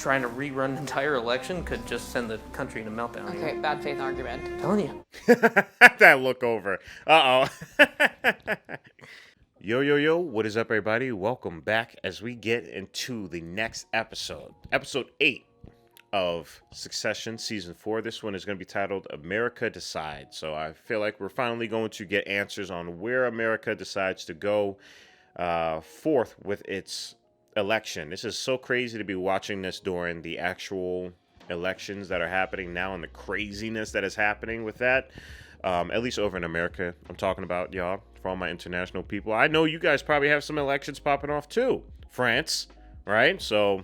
trying to rerun an entire election could just send the country into meltdown. Okay, bad faith argument. I'm telling you. That look over. Uh-oh. Yo, what is up, everybody? Welcome back as we get into the next episode. Episode 8 of Succession Season 4. This one is going to be titled America Decides. So I feel like we're finally going to get answers on where America decides to go forth with its election. This is so crazy to be watching this during the actual elections that are happening now and the craziness that is happening with that. At least over in America, I'm talking about, y'all, for all my international people. I know you guys probably have some elections popping off too. France, right? So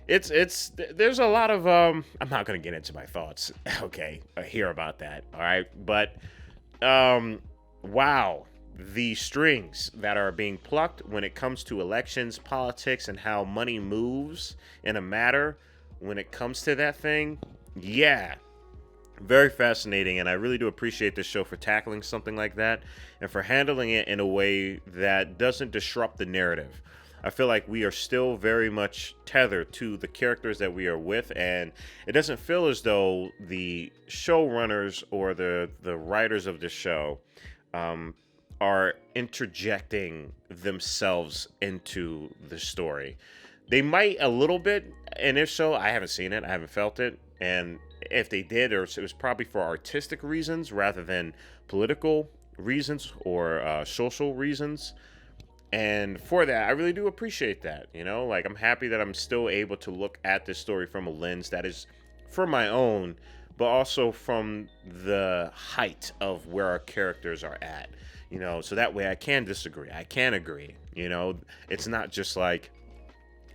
there's a lot of, I'm not going to get into my thoughts, okay, here about that, all right? But, wow, the strings that are being plucked when it comes to elections, politics, and how money moves in a matter when it comes to that thing, yeah. Very fascinating, and I really do appreciate this show for tackling something like that and for handling it in a way that doesn't disrupt the narrative. I feel like we are still very much tethered to the characters that we are with, and it doesn't feel as though the showrunners or the writers of the show are interjecting themselves into the story. They might a little bit, and if so, I haven't seen it, I haven't felt it, and if they did, it was probably for artistic reasons rather than political reasons or social reasons. And for that, I really do appreciate that. You know, like I'm happy that I'm still able to look at this story from a lens that is for my own, but also from the height of where our characters are at. You know, so that way I can disagree. I can agree. You know, it's not just like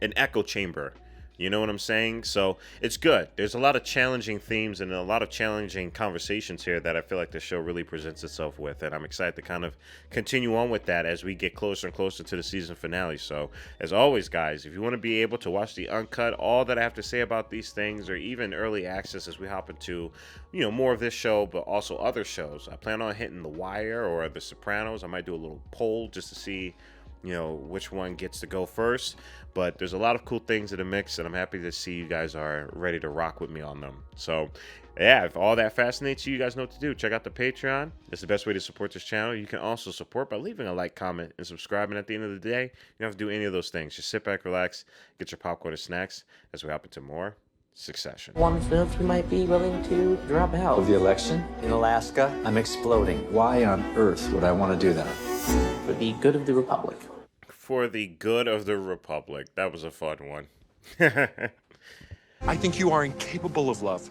an echo chamber. You know what I'm saying? So it's good. There's a lot of challenging themes and a lot of challenging conversations here that I feel like the show really presents itself with. And I'm excited to kind of continue on with that as we get closer and closer to the season finale. So as always, guys, if you want to be able to watch the uncut, all that I have to say about these things, or even early access as we hop into, you know, more of this show, but also other shows, I plan on hitting The Wire or The Sopranos. I might do a little poll just to see, you know, which one gets to go first. But there's a lot of cool things in the mix, and I'm happy to see you guys are ready to rock with me on them. So, yeah, if all that fascinates you, you guys know what to do. Check out the Patreon. It's the best way to support this channel. You can also support by leaving a like, comment, and subscribing. At the end of the day, you don't have to do any of those things. Just sit back, relax, get your popcorn and snacks as we hop into more Succession. Wanted to know if you might be willing to drop out Of the election in Alaska, I'm exploding. Why on earth would I want to do that? for the good of the Republic. For the good of the Republic. That was a fun one. I think you are incapable of love.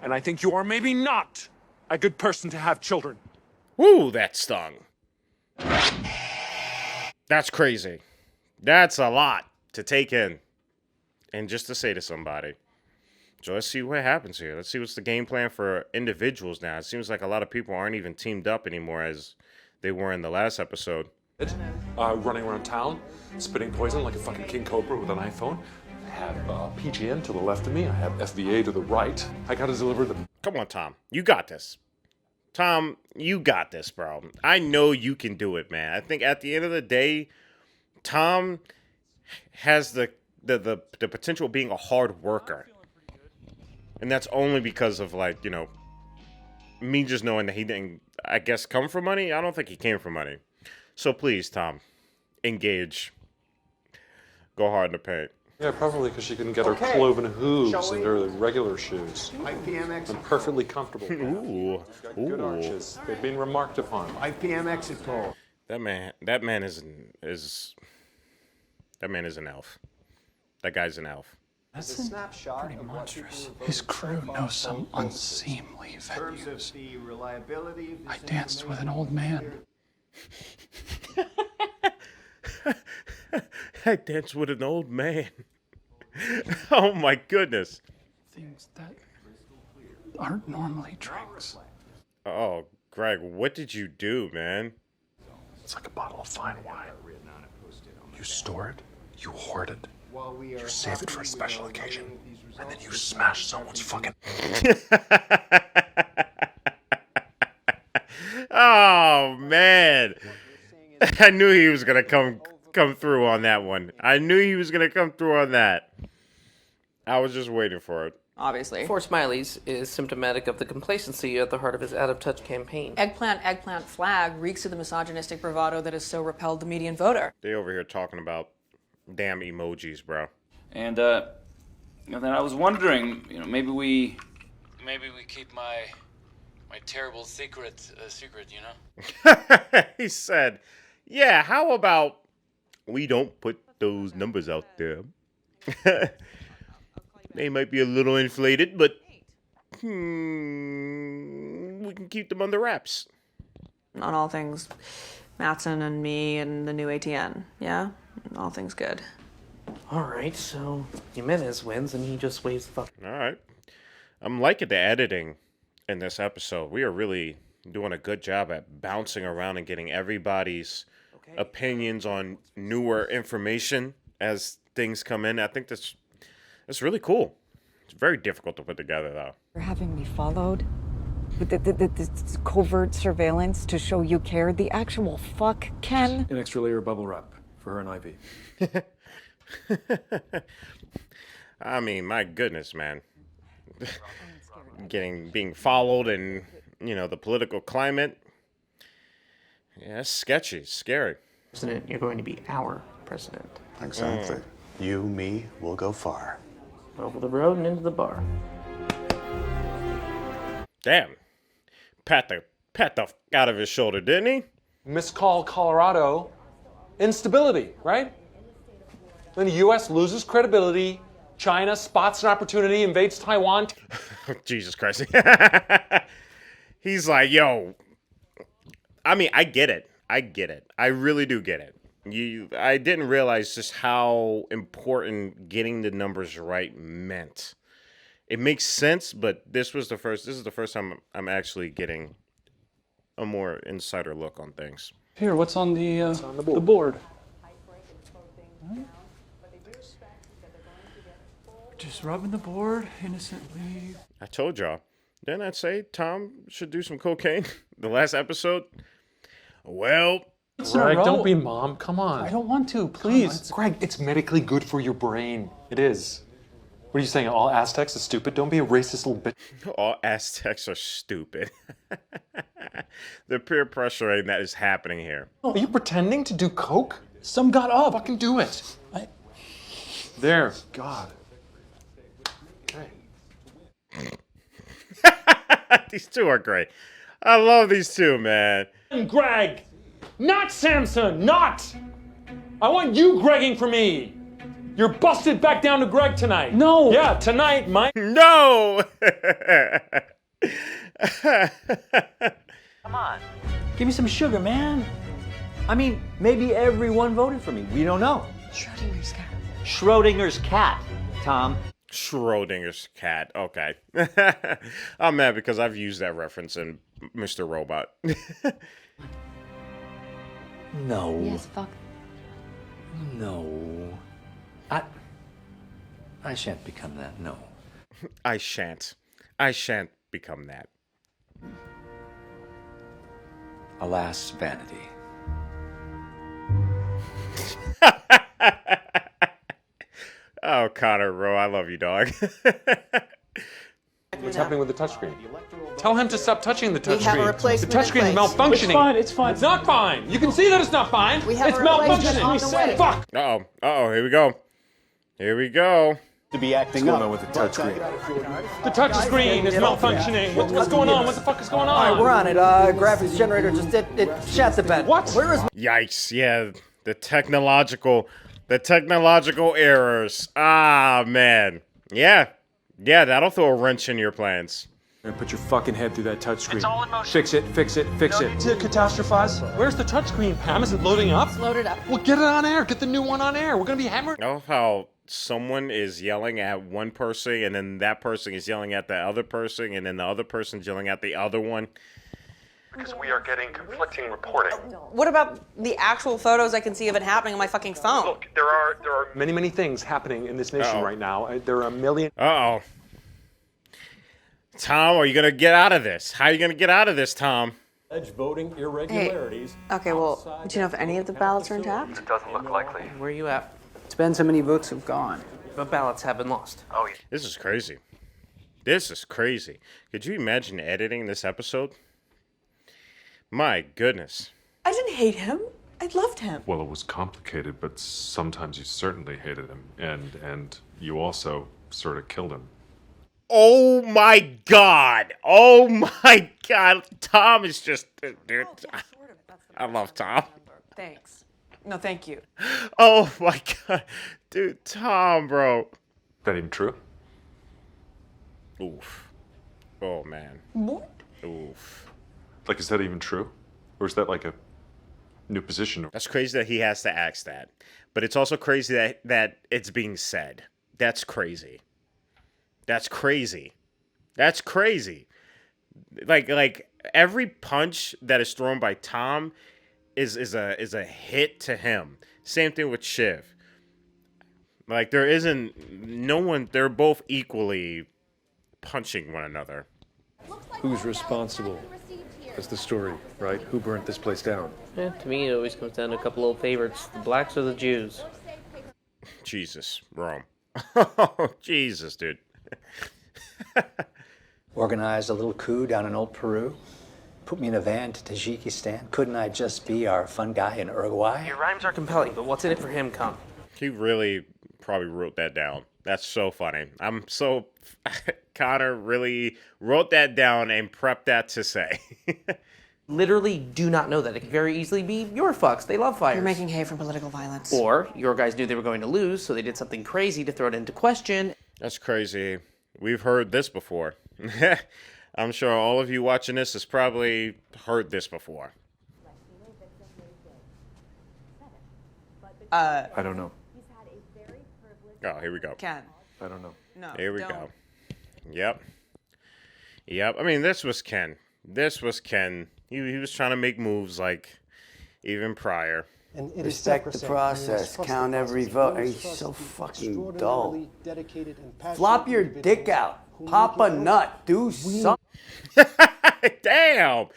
And I think you are maybe not a good person to have children. Woo, that stung. That's crazy. That's a lot to take in. And just to say to somebody. So let's see what happens here. Let's see what's the game plan for individuals now. It seems like a lot of people aren't even teamed up anymore as they were in the last episode. Running around town, spitting poison like a fucking king cobra with an iPhone. I have PGN to the left of me. I have FVA to the right. I gotta deliver the... Come on, Tom. You got this. Tom, you got this, bro. I know you can do it, man. I think at the end of the day, Tom has the potential of being a hard worker. And that's only because of, like, you know, me just knowing that he didn't, I guess, come for money. I don't think he came for money. So please, Tom, engage. Go hard in the paint. Yeah, probably because she couldn't get her cloven hooves into her regular shoes. I'm perfectly comfortable. Ooh. Good Ooh. arches. They've been remarked upon. 5 p.m. exit poll. That man is an elf. That guy's an elf. That's pretty monstrous. His crew knows some unseemly venues. I danced with an old man. I danced with an old man. Oh my goodness. Things that aren't normally drinks. Oh, Greg, what did you do, man? It's like a bottle of fine wine. You store it, you hoard it, you save it for a special occasion, and then you smash someone's fucking... Oh, man. I knew he was going to come through on that one. I knew he was going to come through on that. I was just waiting for it. Obviously. Four smileys is symptomatic of the complacency at the heart of his out of touch campaign. Eggplant flag reeks of the misogynistic bravado that has so repelled the median voter. They over here talking about damn emojis, bro. And then I was wondering, maybe we keep my terrible secret a secret, He said, yeah, how about we don't put those numbers out there? They might be a little inflated, but we can keep them under wraps. On all things Mattson and me and the new ATN, yeah? All things good. Alright, so Jimenez wins and he just waves the fuck. Alright. I'm liking the editing in this episode. We are really doing a good job at bouncing around and getting everybody's opinions on newer information as things come in. I think that's really cool. It's very difficult to put together, though. You're having me followed with this covert surveillance to show you care. The actual fuck, Ken. An extra layer of bubble wrap for her and Ivy. I mean, my goodness, man. Being followed and, the political climate. Yeah, it's sketchy. It's scary. President, you're going to be our president. Exactly. You, me, will go far. Over the road and into the bar. Damn. Pat the f out of his shoulder, didn't he? Miscall Colorado. Instability, right? Then the U.S. loses credibility. China spots an opportunity, invades Taiwan. Jesus Christ. He's like, yo. I mean, I get it. I really do get it. I didn't realize just how important getting the numbers right meant. It makes sense, but this is the first time I'm actually getting a more insider look on things. Here, what's on the board? Just rubbing the board innocently. I told y'all. Didn't I say Tom should do some cocaine the last episode? Well, Greg, don't be mom. Come on. I don't want to, please. Greg, it's medically good for your brain. It is. What are you saying? All Aztecs are stupid? Don't be a racist little bitch. all Aztecs are stupid. The peer pressuring that is happening here. Are you pretending to do coke? Some got up. Fucking do it. There. God. Okay. These two are great. I love these two, man. Greg! Not Samson! Not! I want you Gregging for me! You're busted back down to Greg tonight. No! Yeah, tonight, Mike. No! Come on. Give me some sugar, man. I mean, maybe everyone voted for me. We don't know. Schrodinger's cat. Schrodinger's cat, Tom. Schrodinger's cat. Okay. I'm mad because I've used that reference in Mr. Robot. No. Yes, fuck. No. I shan't become that, no. I shan't become that. Alas, vanity. Oh, Connor, bro, I love you, dog. What's happening with the touchscreen? Tell him to stop touching the touchscreen. We have a replacement The touchscreen is in place. malfunctioning. It's fine. It's not fine. You can see that it's not fine. We have It's a replacement malfunctioning. on the way. Fuck. Uh-oh, here we go. Here we go. To be acting up. With the touchscreen. The touchscreen is malfunctioning. What's going on? What the fuck is going on? All right, we're on it. Graphics generator just it shat the bed. What? Where is Yikes, yeah, the technological errors. Ah, man. Yeah, that'll throw a wrench in your plans. And put your fucking head through that touchscreen. It's all in motion. Fix it. To catastrophize? Where's the touchscreen, Pam? Is it loading up? It's loaded up. Well, get it on air. Get the new one on air. We're gonna be hammered. You know how someone is yelling at one person, and then that person is yelling at the other person, and then the other person's yelling at the other one? Because we are getting conflicting reporting. What about the actual photos I can see of it happening on my fucking phone? Look, there are Many things happening in this nation Uh-oh. right now. There are a million. Uh-oh. Tom, are you going to get out of this? How are you going to get out of this, Tom? Voting irregularities. Okay, well, do you know if any of the ballots are intact? It doesn't look likely. Where are you at? Depends how many votes have gone. but ballots have been lost. Oh, yeah. This is crazy. This is crazy. Could you imagine editing this episode? My goodness. I didn't hate him. I loved him. Well, it was complicated, but sometimes you certainly hated him. And you also sort of killed him. Oh my god. Oh my god. Tom is just... Dude, I love Tom. Thanks. No, thank you. Oh my god. Dude, Tom, bro. That even true? Oof. Oh, man. What? Oof. Like, is that even true? Or is that like a new position? That's crazy that he has to ask that. But it's also crazy that it's being said. That's crazy. That's crazy. That's crazy. Like every punch that is thrown by Tom is a hit to him. Same thing with Shiv. Like there isn't no one. They're both equally punching one another. Who's responsible? That's the story, right? Who burnt this place down? Yeah, to me, it always comes down to a couple old favorites: the blacks or the Jews. Jesus, Rome. Oh, Jesus, dude. Organized a little coup down in old Peru. Put me in a van to Tajikistan. Couldn't I just be our fun guy in Uruguay? Your rhymes are compelling, but what's in it for him, Con? He really probably wrote that down. That's so funny. Connor really wrote that down and prepped that to say. Literally do not know that. It could very easily be your fucks. They love fires. You're making hay from political violence. Or your guys knew they were going to lose, so they did something crazy to throw it into question. That's crazy. We've heard this before. I'm sure all of you watching this has probably heard this before. I don't know. Oh, here we go. Ken. I don't know. No. Here we don't. go. Yep. I mean, this was Ken. He was trying to make moves like even prior. Respect the process. Count every vote. Are you so fucking dull? Flop your dick out. Pop a nut. Do something. Damn.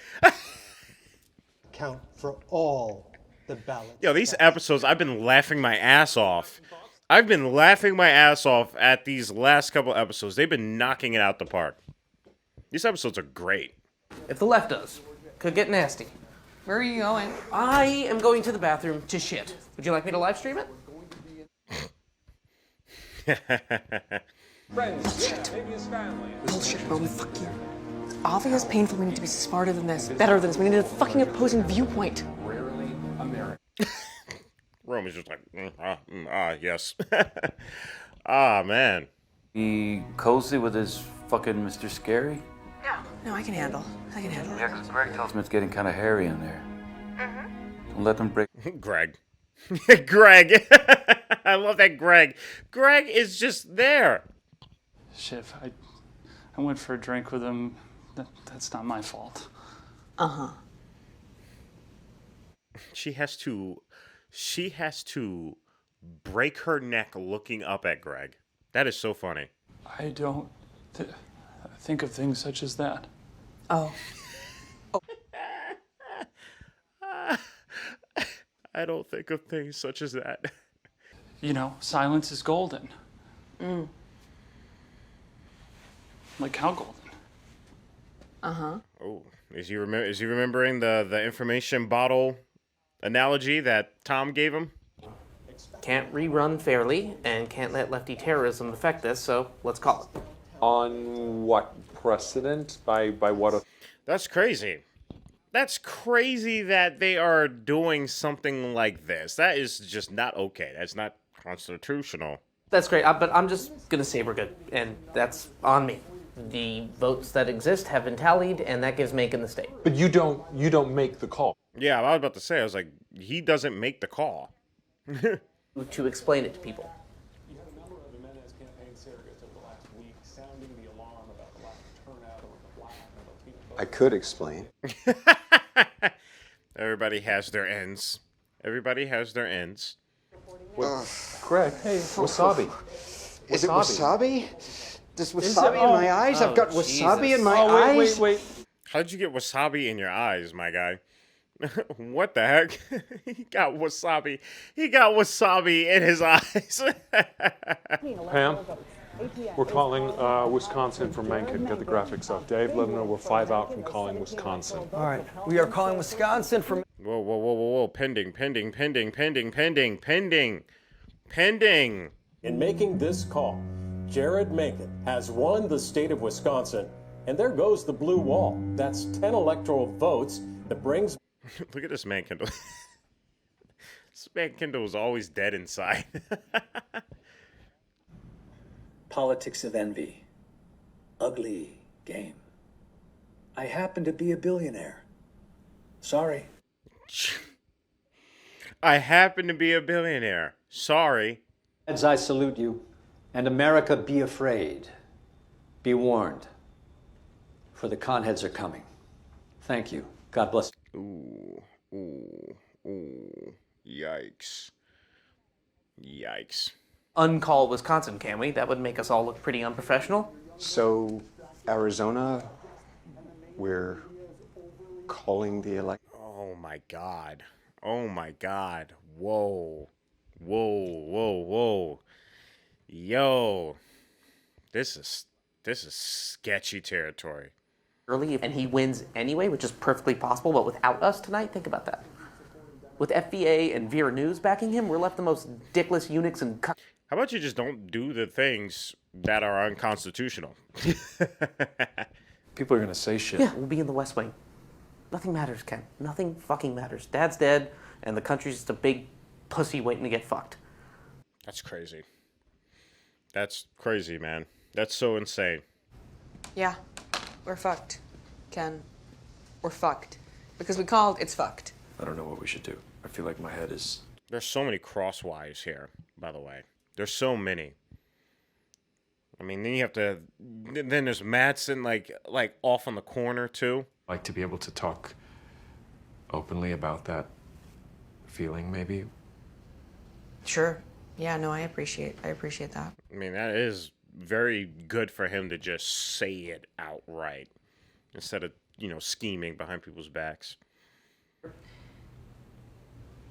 Count for all the ballots. Yo, these episodes, I've been laughing my ass off. I've been laughing my ass off at these last couple episodes. They've been knocking it out the park. These episodes are great. If the left does, could get nasty. Where are you going? I am going to the bathroom to shit. Would you like me to live stream it? Bullshit, Roman. Fuck you. It's obvious, painful. We need to be smarter than this, better than this. We need a fucking opposing viewpoint. Roman's just like, yes. Ah, man. He cozy with his fucking Mr. Scary? No, I can handle. Yeah, because Greg tells me it's getting kind of hairy in there. Don't let them break. Greg. Greg. I love that Greg. Greg is just there. Shiv, I went for a drink with him. That's not my fault. Uh-huh. She has to break her neck looking up at Greg. That is so funny. I don't think of things such as that. Oh. I don't think of things such as that. You know, silence is golden. Like how golden? Uh-huh. Oh, is he remembering the information bottle analogy that Tom gave him? Can't rerun fairly, and can't let lefty terrorism affect this, so let's call it. On what precedent? By what? That's crazy. That's crazy that they are doing something like this. That is just not okay. That's not constitutional. That's great, but I'm just gonna say we're good, and that's on me. The votes that exist have been tallied, and that gives Macon the state. But you don't make the call. Yeah, I was about to say, I was like, he doesn't make the call. To explain it to people. You had a number of Jimenez campaign surrogates over the last week sounding the alarm about the lack of turnout or the black and Latino vote. I could explain. Everybody has their ends. Everybody has their ends. Greg, hey, wasabi. Is it wasabi? There's wasabi in my eyes? I've got wasabi in my eyes? Wait. How did you get wasabi in your eyes, my guy? What the heck? He got wasabi. He got wasabi in his eyes. Pam, we're calling Wisconsin from Mencken. Get the graphics up. Dave, let them know we're 5 out from calling Wisconsin. All right, we are calling Wisconsin from. Whoa, whoa, whoa, whoa, whoa. Pending. In making this call, Jared Mencken has won the state of Wisconsin, and there goes the blue wall. That's 10 electoral votes that brings... Look at this man Kindle. This man Kindle is always dead inside. Politics of envy. Ugly game. I happen to be a billionaire. Sorry. I happen to be a billionaire. Sorry. As I salute you, and America, be afraid. Be warned. For the conheads are coming. Thank you. God bless. Ooh. Yikes. Yikes. Uncall Wisconsin, can we? That would make us all look pretty unprofessional. So, Arizona, we're calling the election. Oh my God. Oh my God. Whoa. Yo. This is sketchy territory. Early, and he wins anyway, which is perfectly possible, but without us tonight, think about that. With FBA and Vera News backing him, we're left the most dickless eunuchs and... How about you just don't do the things that are unconstitutional? People are going to say shit. Yeah, we'll be in the West Wing. Nothing matters, Ken. Nothing fucking matters. Dad's dead, and the country's just a big pussy waiting to get fucked. That's crazy. That's crazy, man. That's so insane. Yeah, we're fucked, Ken. We're fucked. Because we called, it's fucked. I don't know what we should do. I feel like my head is... There's so many crosswires here, by the way. There's so many. I mean, then you have to... Then there's Madsen, like off on the corner, too. Like to be able to talk openly about that feeling, maybe. Sure. Yeah, no, I appreciate that. I mean, that is very good for him to just say it outright instead of, scheming behind people's backs.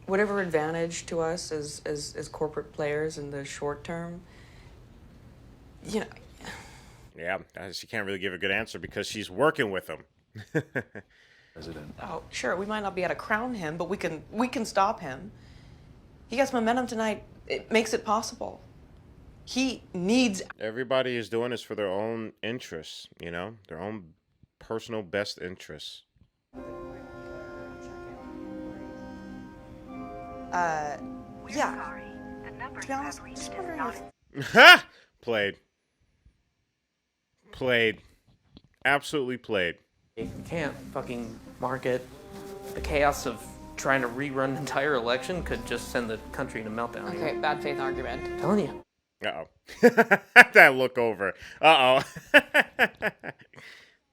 Whatever advantage to us as corporate players in the short term, Yeah, she can't really give a good answer because she's working with him. President. Oh, sure, we might not be able to crown him, but we can stop him. He gets momentum tonight. It makes it possible. He needs... Everybody is doing this for their own interests, their own personal best interests. Yeah. To be honest, I'm just wondering if... Ha! Played. Absolutely played. You can't fucking market. The chaos of trying to rerun an entire election could just send the country in a meltdown. Okay, bad faith argument. I'm telling you. Uh-oh. That look over. Uh-oh.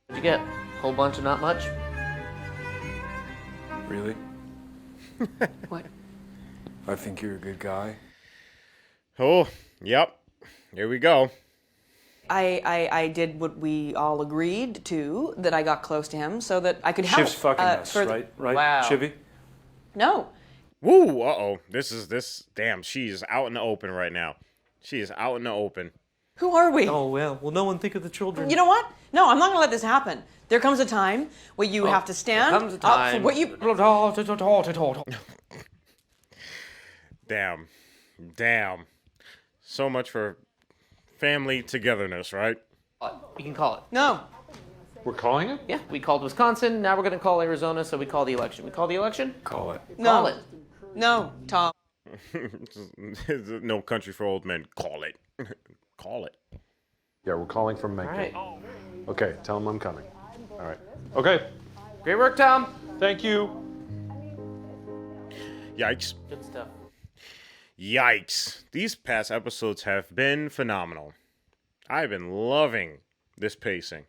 What'd you get? Whole bunch of not much? Really? What? I think you're a good guy. Oh, yep. Here we go. I did what we all agreed to, that I got close to him so that I could help. Shiv's fucking us, right? Wow. Shivy? No. Woo, uh-oh. Damn, she's out in the open right now. She is out in the open. Who are we? Oh, well, no one think of the children. You know what? No, I'm not going to let this happen. There comes a time where you have to stand comes a time. up for what you... Damn. So much for family togetherness, right? We can call it. No. We're calling it? Yeah, we called Wisconsin. Now we're going to call Arizona, so we call the election. We call the election? Call it. No. Call it. No, Tom. No country for old men. Call it. Call it. Yeah, we're calling from Mencken. All right. Okay, tell him I'm coming. All right. Okay. Great work, Tom. Thank you. Yikes. Good stuff. Yikes. These past episodes have been phenomenal. I've been loving this pacing.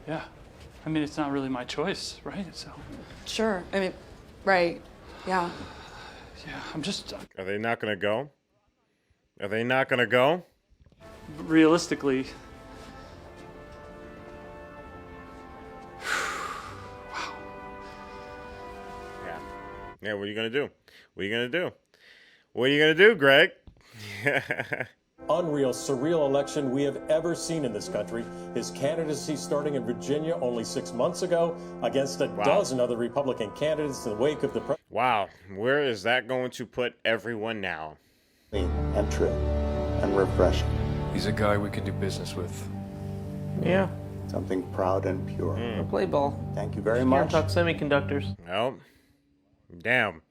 Yeah. I mean, it's not really my choice, right? So. Sure. I mean, right. Yeah. Yeah, I'm just... Are they not going to go? Are they not going to go? Realistically... Yeah, what are you gonna do? What are you gonna do? What are you gonna do, Greg? Unreal, surreal election we have ever seen in this country. His candidacy starting in Virginia only 6 months ago against a dozen other Republican candidates in the wake of the Wow, where is that going to put everyone now? And true and refreshing. He's a guy we can do business with. Yeah. Something proud and pure. Play ball. Thank you very Can't much. talk semiconductors. Well, damn.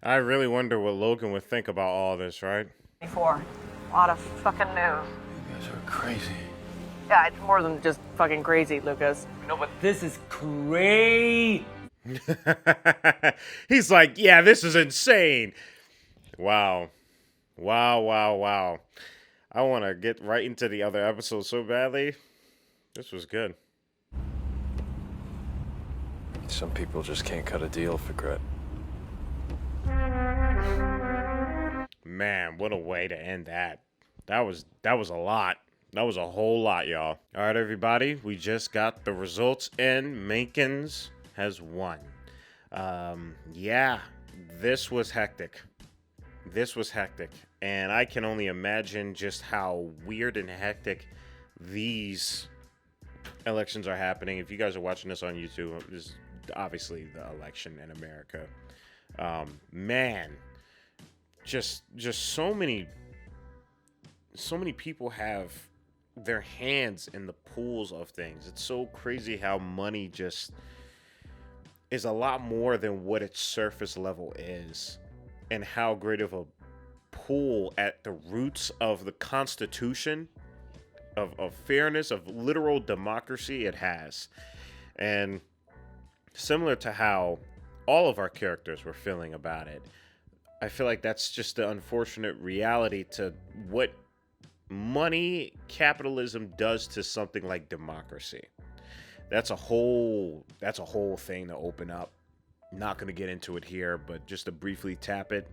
I really wonder what Logan would think about all this, right? Before. A lot of fucking news. You guys are crazy. Yeah, it's more than just fucking crazy, Lucas. No, but this is crazy. He's like, yeah, this is insane. Wow. Wow. I want to get right into the other episode so badly. This was good. Some people just can't cut a deal for grit. Man, what a way to end that. That was a lot. That was a whole lot, y'all. All right, everybody. We just got the results in. Mankins has won. Yeah, this was hectic. And I can only imagine just how weird and hectic these elections are happening. If you guys are watching this on YouTube, this is obviously the election in America. Man, just so many people have their hands in the pools of things. It's so crazy how money just is a lot more than what its surface level is, and how great of a pool at the roots of the Constitution, of fairness, of literal democracy it has. And similar to how all of our characters were feeling about it, I feel like that's just the unfortunate reality to what money, capitalism does to something like democracy. That's a whole thing to open up. Not going to get into it here, but just to briefly tap it.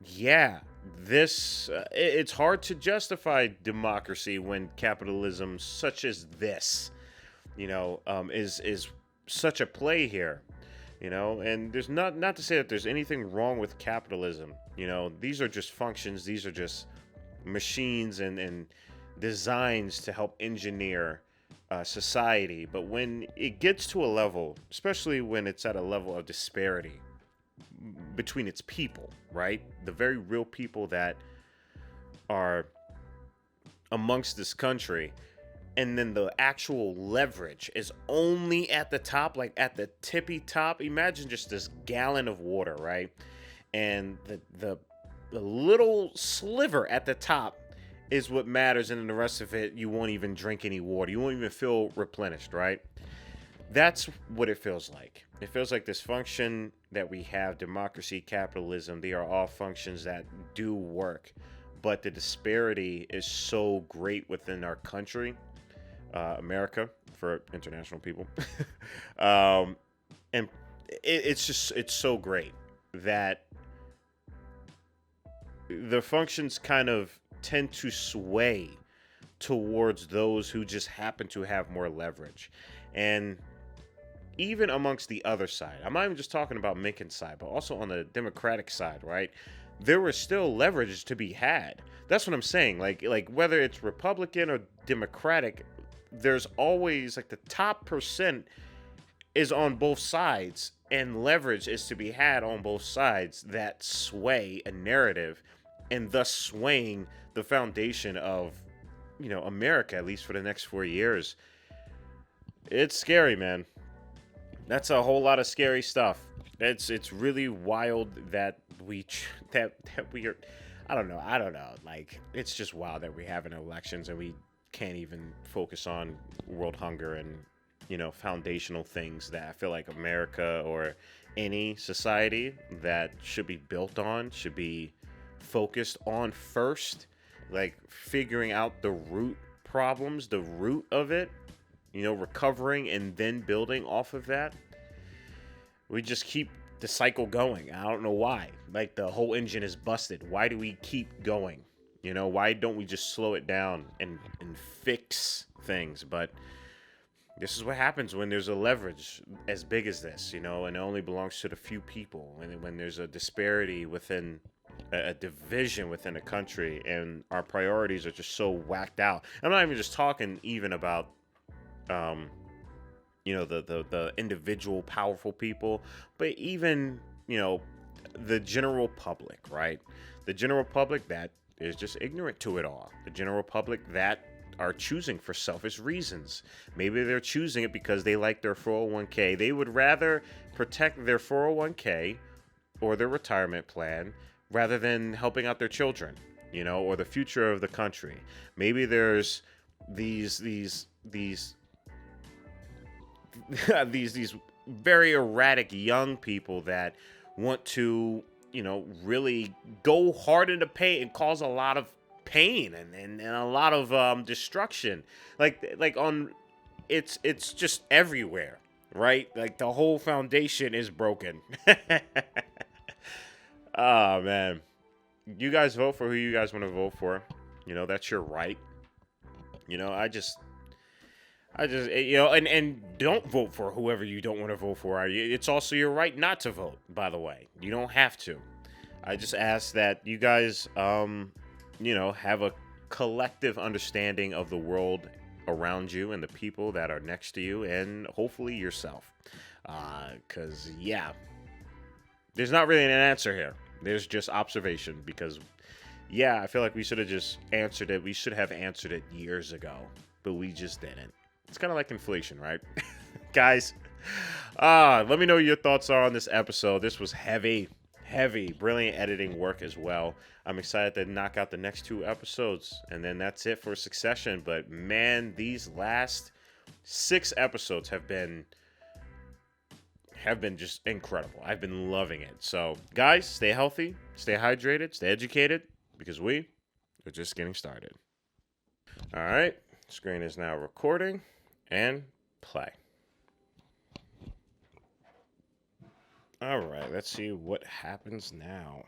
Yeah, this it's hard to justify democracy when capitalism such as this, is such a play here. And there's not to say that there's anything wrong with capitalism. These are just functions. These are just machines and designs to help engineer society. But when it gets to a level, especially when it's at a level of disparity between its people, right? The very real people that are amongst this country, and then the actual leverage is only at the top, like at the tippy top. Imagine just this gallon of water, right? And the little sliver at the top is what matters, and then the rest of it, you won't even drink any water. You won't even feel replenished, right? That's what it feels like. It feels like this function that we have, democracy, capitalism, they are all functions that do work, but the disparity is so great within our country, America, for international people. And it's so great that the functions kind of tend to sway towards those who just happen to have more leverage. And even amongst the other side, I'm not even just talking about Minkin's side, but also on the Democratic side, right? There was still leverage to be had. That's what I'm saying. Like whether it's Republican or Democratic, there's always like the top percent is on both sides, and leverage is to be had on both sides that sway a narrative, and thus swaying the foundation of, America, at least for the next 4 years. It's scary, man. That's a whole lot of scary stuff. It's really wild that we are. I don't know. Like, it's just wild that we're having elections and we can't even focus on world hunger and, foundational things that I feel like America or any society that should be built on, should be focused on first. Like, figuring out the root problems, the root of it, recovering and then building off of that. We just keep the cycle going. I don't know why. Like, the whole engine is busted. Why do we keep going? Why don't we just slow it down and fix things? But This is what happens when there's a leverage as big as this, you know, and it only belongs to the few people. When there's a disparity within a division within a country, and our priorities are just so whacked out. I'm not even just talking even about, you know, the individual powerful people, but even, you know, the general public, right? The general public that is just ignorant to it all. The general public that are choosing for selfish reasons. Maybe they're choosing it because they like their 401k. They would rather protect their 401k or their retirement plan rather than helping out their children, you know, or the future of the country. Maybe there's these very erratic young people that want to, you know, really go hard into pain and cause a lot of pain and a lot of destruction. Like on, it's just everywhere, right? Like the whole foundation is broken. Oh man, you guys vote for who you guys want to vote for. You know, that's your right. You know, I just, you know, and don't vote for whoever you don't want to vote for. It's also your right not to vote, by the way. You don't have to. I just ask that you guys, you know, have a collective understanding of the world around you and the people that are next to you, and hopefully yourself. Because, yeah, there's not really an answer here. There's just observation, because, yeah, I feel like we should have just answered it. We should have answered it years ago, but we just didn't. It's kind of like inflation, right? Guys, let me know your thoughts are on this episode. This was heavy, brilliant editing work as well. I'm excited to knock out the next 2 episodes, and then that's it for Succession. But man, these last 6 episodes have been just incredible. I've been loving it. So, guys, stay healthy, stay hydrated, stay educated, because we are just getting started. All right, screen is now recording, and play. All right, let's see what happens now.